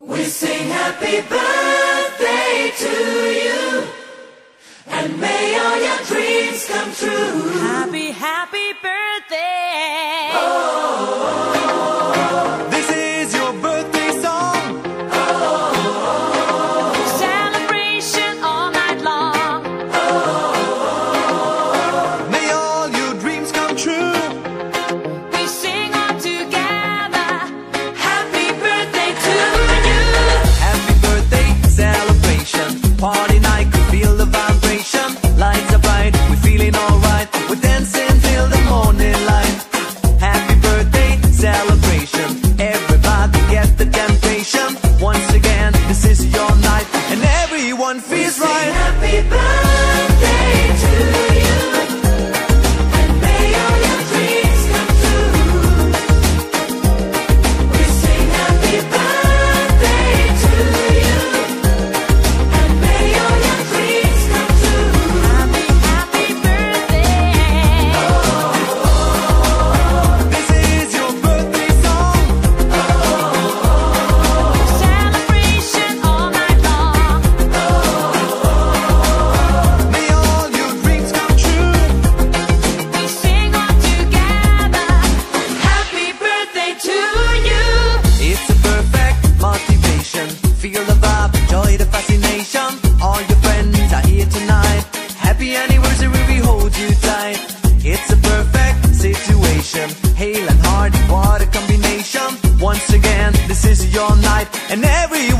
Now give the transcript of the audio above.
We sing happy birthday to you, and may all your dreams come true. Happy, happy birthday. Oh, this is your birthday song. Oh, celebration all night long. Oh, may all your dreams come true. We sing all together. Happy birthday to you. Happy birthday celebration, party night, could feel the vibration. Lights are bright, we're feeling alright. We're dancing till the morning light. Happy birthday celebration, everybody get the temptation. Once again, this is your night, and everyone feels We sing right. happy birthday to you, and may all your dreams come true. We sing happy birthday to you, and may all your dreams come true. Happy, happy birthday. This is your birthday song. Celebration all night long. May all your dreams come true. We sing all together. Happy birthday to you. It's a perfect motivation. Feel the vibe, enjoy the fascination. All your friends are here tonight. Happy anniversary, we hold you tight. It's a perfect situation. Hale and hard, what a combination. Once again, this is your night, and every